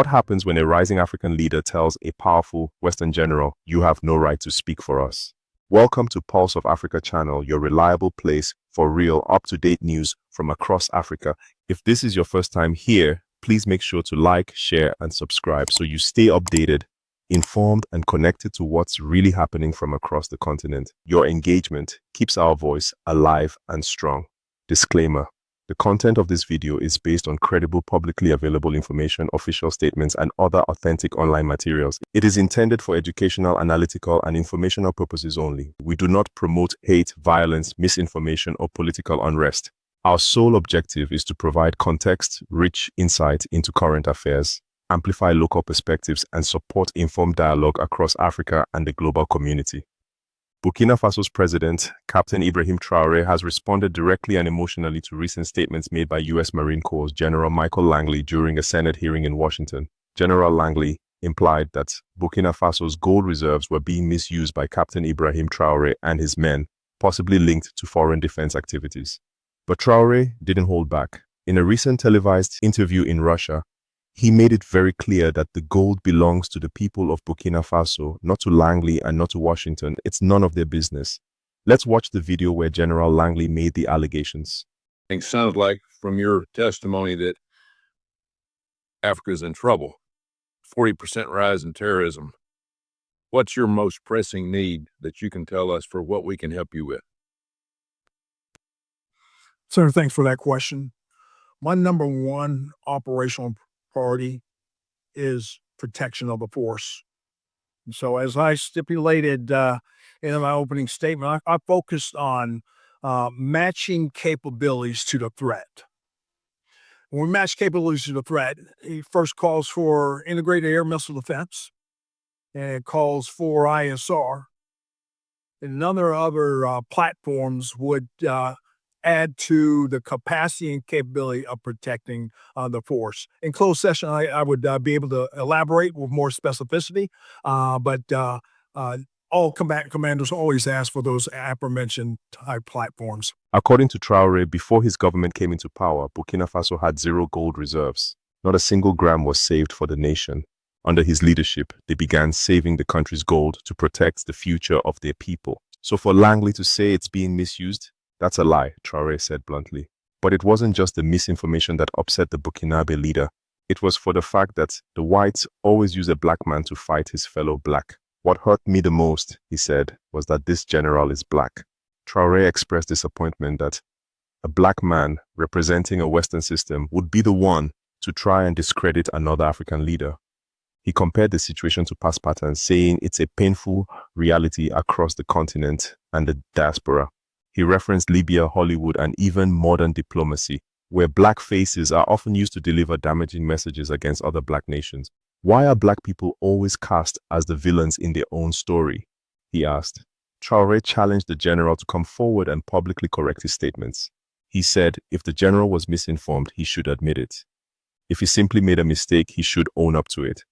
What happens when a rising African leader tells a powerful Western general, "You have no right to speak for us"? Welcome to Pulse of Africa channel, your reliable place for real, up-to-date news from across Africa. If this is your first time here, please make sure to like, share, and subscribe so you stay updated, informed, and connected to what's really happening from across the continent. Your engagement keeps our voice alive and strong. Disclaimer: the content of this video is based on credible, publicly available information, official statements, and other authentic online materials. It is intended for educational, analytical, and informational purposes only. We do not promote hate, violence, misinformation, or political unrest. Our sole objective is to provide context-rich insight into current affairs, amplify local perspectives, and support informed dialogue across Africa and the global community. Burkina Faso's president, Captain Ibrahim Traoré, has responded directly and emotionally to recent statements made by U.S. Marine Corps General Michael Langley during a Senate hearing in Washington. General Langley implied that Burkina Faso's gold reserves were being misused by Captain Ibrahim Traoré and his men, possibly linked to foreign defense activities. But Traoré didn't hold back. In a recent televised interview in Russia, he made it very clear that the gold belongs to the people of Burkina Faso, not to Langley and not to Washington. It's none of their business. Let's watch the video where General Langley made the allegations. It sounds like from your testimony that Africa's in trouble. 40% rise in terrorism. What's your most pressing need that you can tell us for what we can help you with? Sir, thanks for that question. My number one operational priority is protection of the force. So as I stipulated in my opening statement, I focused on matching capabilities to the threat. When we match capabilities to the threat, it first calls for integrated air missile defense, and it calls for ISR. And other platforms would add to the capacity and capability of protecting the force. In closed session, I would be able to elaborate with more specificity, but all combatant commanders always ask for those aforementioned type platforms. According to Traoré, before his government came into power, Burkina Faso had zero gold reserves. Not a single gram was saved for the nation. Under his leadership, they began saving the country's gold to protect the future of their people. So for Langley to say it's being misused, that's a lie, Traoré said bluntly. But it wasn't just the misinformation that upset the Burkinabe leader. It was for the fact that the whites always use a black man to fight his fellow black. What hurt me the most, he said, was that this general is black. Traoré expressed disappointment that a black man representing a Western system would be the one to try and discredit another African leader. He compared the situation to past patterns, saying it's a painful reality across the continent and the diaspora. He referenced Libya, Hollywood, and even modern diplomacy, where black faces are often used to deliver damaging messages against other black nations. Why are black people always cast as the villains in their own story? He asked. Traoré challenged the general to come forward and publicly correct his statements. He said if the general was misinformed, he should admit it. If he simply made a mistake, he should own up to it.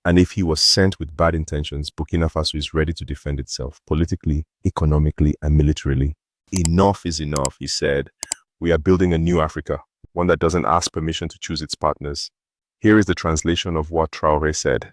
And if he was sent with bad intentions, Burkina Faso is ready to defend itself politically, economically, and militarily. Enough is enough, he said. We are building a new Africa, one that doesn't ask permission to choose its partners. Here is the translation of what Traoré said.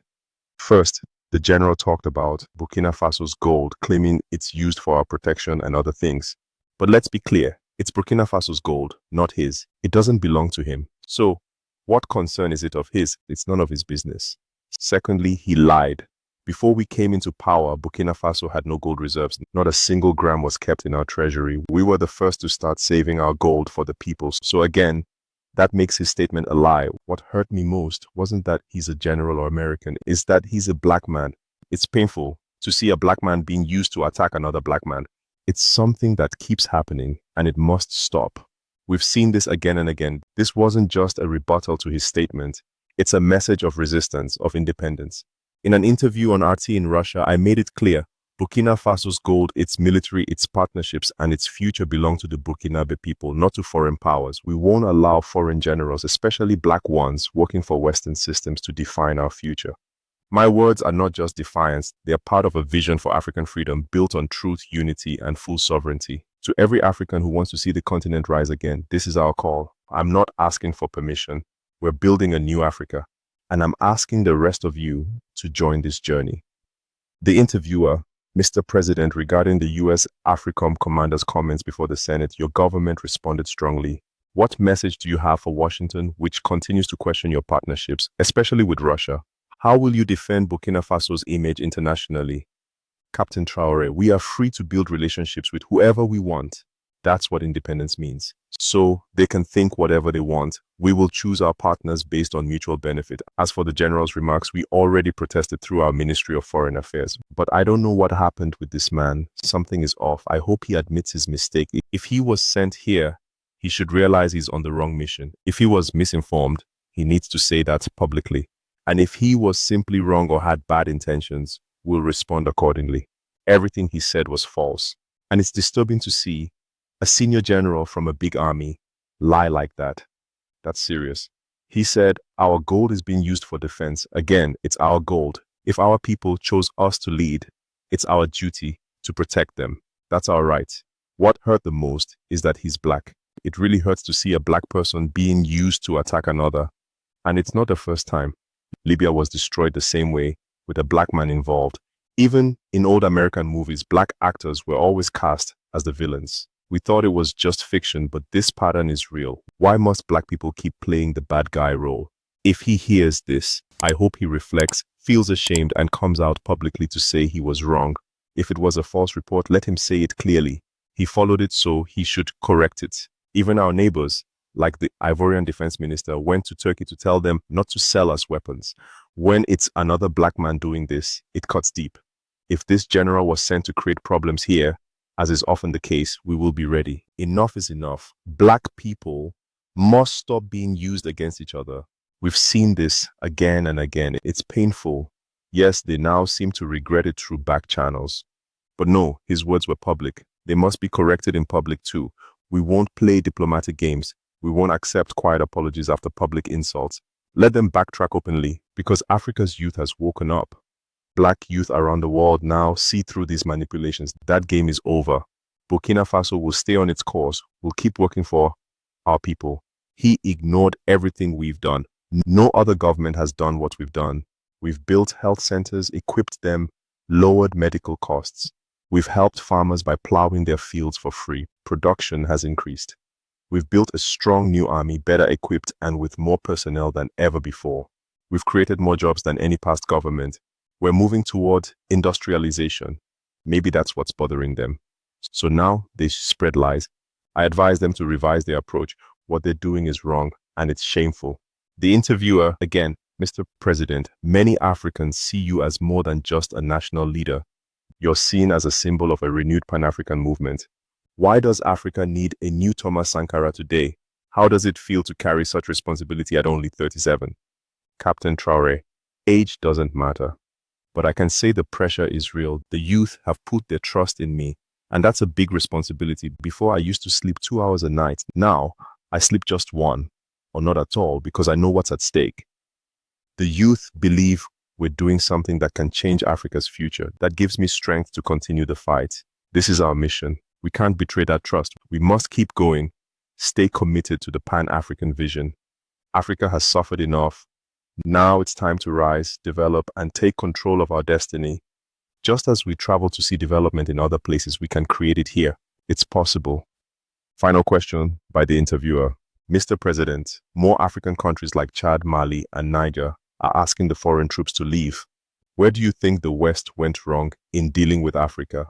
First, the general talked about Burkina Faso's gold, claiming it's used for our protection and other things. But let's be clear, it's Burkina Faso's gold, not his. It doesn't belong to him. So, what concern is it of his? It's none of his business. Secondly, he lied. Before we came into power, Burkina Faso had no gold reserves. Not a single gram was kept in our treasury. We were the first to start saving our gold for the people. So again, that makes his statement a lie. What hurt me most wasn't that he's a general or American, it's that he's a black man. It's painful to see a black man being used to attack another black man. It's something that keeps happening, and it must stop. We've seen this again and again. This wasn't just a rebuttal to his statement. It's a message of resistance, of independence. In an interview on RT in Russia, I made it clear, Burkina Faso's gold, its military, its partnerships, and its future belong to the Burkinabe people, not to foreign powers. We won't allow foreign generals, especially black ones, working for Western systems to define our future. My words are not just defiance, they are part of a vision for African freedom built on truth, unity, and full sovereignty. To every African who wants to see the continent rise again, this is our call. I'm not asking for permission. We're building a new Africa. and I'm asking the rest of you to join this journey. The interviewer, Mr. President, regarding the U.S. AFRICOM commander's comments before the Senate, your government responded strongly. What message do you have for Washington, which continues to question your partnerships, especially with Russia? How will you defend Burkina Faso's image internationally? Captain Traore, we are free to build relationships with whoever we want. That's what independence means. So they can think whatever they want. We will choose our partners based on mutual benefit. As for the general's remarks, we already protested through our Ministry of Foreign Affairs. But I don't know what happened with this man. Something is off. I hope he admits his mistake. If he was sent here, he should realize he's on the wrong mission. If he was misinformed, he needs to say that publicly. And if he was simply wrong or had bad intentions, we'll respond accordingly. Everything he said was false. And it's disturbing to see a senior general from a big army lie like that. That's serious. He said, our gold is being used for defense. Again, it's our gold. If our people chose us to lead, it's our duty to protect them. That's our right. What hurt the most is that he's black. It really hurts to see a black person being used to attack another. And it's not the first time. Libya was destroyed the same way, with a black man involved. Even in old American movies, black actors were always cast as the villains. We thought it was just fiction, but this pattern is real. Why must black people keep playing the bad guy role? If he hears this, I hope he reflects, feels ashamed, and comes out publicly to say he was wrong. If it was a false report, let him say it clearly. He followed it, so he should correct it. Even our neighbors, like the Ivorian defense minister, went to Turkey to tell them not to sell us weapons. When it's another black man doing this, it cuts deep. If this general was sent to create problems here, as is often the case, we will be ready. Enough is enough. Black people must stop being used against each other. We've seen this again and again. It's painful. Yes, they now seem to regret it through back channels. But no, his words were public. They must be corrected in public too. We won't play diplomatic games. We won't accept quiet apologies after public insults. Let them backtrack openly, because Africa's youth has woken up. Black youth around the world now see through these manipulations. That game is over. Burkina Faso will stay on its course. We'll keep working for our people. He ignored everything we've done. No other government has done what we've done. We've built health centers, equipped them, lowered medical costs. We've helped farmers by plowing their fields for free. Production has increased. We've built a strong new army, better equipped and with more personnel than ever before. We've created more jobs than any past government. We're moving toward industrialization. Maybe that's what's bothering them. So now they spread lies. I advise them to revise their approach. What they're doing is wrong, and it's shameful. The interviewer, again, Mr. President, many Africans see you as more than just a national leader. You're seen as a symbol of a renewed Pan-African movement. Why does Africa need a new Thomas Sankara today? How does it feel to carry such responsibility at only 37? Captain Traore, age doesn't matter. But I can say the pressure is real. The youth have put their trust in me, and that's a big responsibility. Before, I used to sleep 2 hours a night. Now, I sleep just 1, or not at all, because I know what's at stake. The youth believe we're doing something that can change Africa's future. That gives me strength to continue the fight. This is our mission. We can't betray that trust. We must keep going, stay committed to the Pan-African vision. Africa has suffered enough. Now it's time to rise, develop, and take control of our destiny. Just as we travel to see development in other places, we can create it here. It's possible. Final question by the interviewer. Mr. President, more African countries like Chad, Mali, and Niger are asking the foreign troops to leave. Where do you think the West went wrong in dealing with Africa?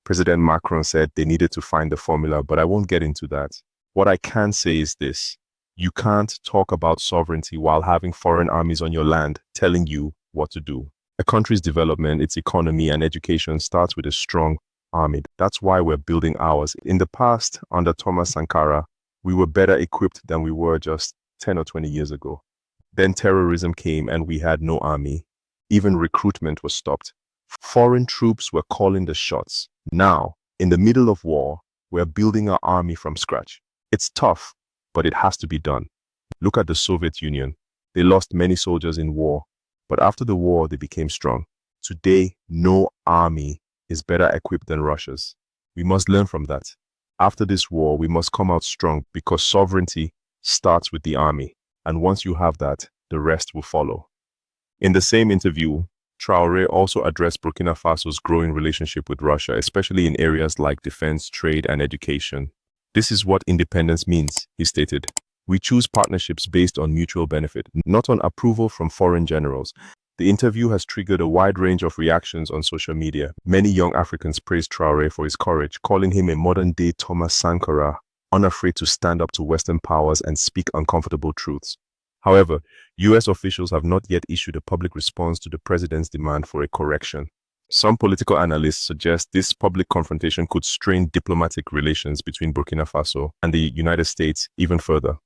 President Macron said they needed to find the formula, but I won't get into that. What I can say is this. You can't talk about sovereignty while having foreign armies on your land telling you what to do. A country's development, its economy and education starts with a strong army. That's why we're building ours. In the past, under Thomas Sankara, we were better equipped than we were just 10 or 20 years ago. Then terrorism came and we had no army. Even recruitment was stopped. Foreign troops were calling the shots. Now, in the middle of war, we're building our army from scratch. It's tough, but it has to be done. Look at the Soviet Union. They lost many soldiers in war, but after the war, they became strong. Today, no army is better equipped than Russia's. We must learn from that. After this war, we must come out strong because sovereignty starts with the army. And once you have that, the rest will follow. In the same interview, Traoré also addressed Burkina Faso's growing relationship with Russia, especially in areas like defense, trade, and education. This is what independence means, he stated. We choose partnerships based on mutual benefit, not on approval from foreign generals. The interview has triggered a wide range of reactions on social media. Many young Africans praised Traoré for his courage, calling him a modern-day Thomas Sankara, unafraid to stand up to Western powers and speak uncomfortable truths. However, U.S. officials have not yet issued a public response to the president's demand for a correction. Some political analysts suggest this public confrontation could strain diplomatic relations between Burkina Faso and the United States even further.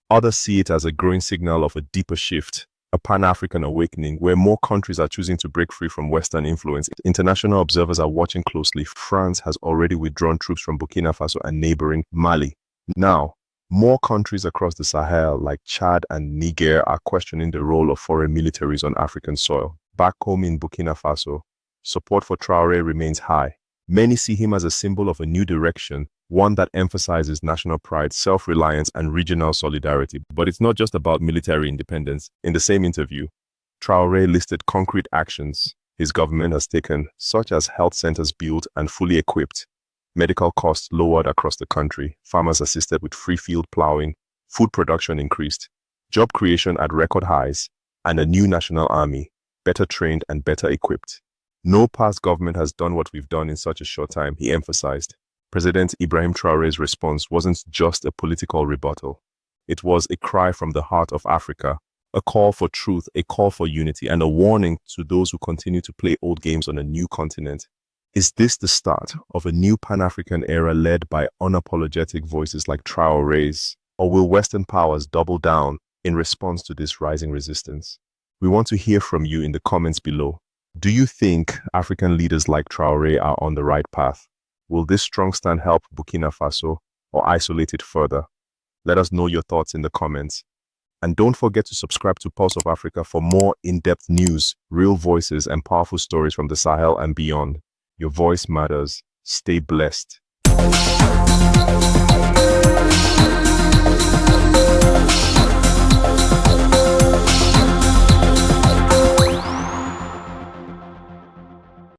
Others see it as a growing signal of a deeper shift, a Pan-African awakening where more countries are choosing to break free from Western influence. International observers are watching closely. France has already withdrawn troops from Burkina Faso and neighboring Mali. Now, more countries across the Sahel, like Chad and Niger, are questioning the role of foreign militaries on African soil. Back home in Burkina Faso, support for Traoré remains high. Many see him as a symbol of a new direction, one that emphasizes national pride, self-reliance, and regional solidarity. But it's not just about military independence. In the same interview, Traoré listed concrete actions his government has taken, such as health centers built and fully equipped, medical costs lowered across the country, farmers assisted with free field plowing, food production increased, job creation at record highs, and a new national army, better trained and better equipped. No past government has done what we've done in such a short time, he emphasized. President Ibrahim Traoré's response wasn't just a political rebuttal. It was a cry from the heart of Africa, a call for truth, a call for unity, and a warning to those who continue to play old games on a new continent. Is this the start of a new Pan-African era led by unapologetic voices like Traoré's? Or will Western powers double down in response to this rising resistance? We want to hear from you in the comments below. Do you think African leaders like Traoré are on the right path? Will this strong stand help Burkina Faso or isolate it further? Let us know your thoughts in the comments. And don't forget to subscribe to Pulse of Africa for more in-depth news, real voices, and powerful stories from the Sahel and beyond. Your voice matters. Stay blessed.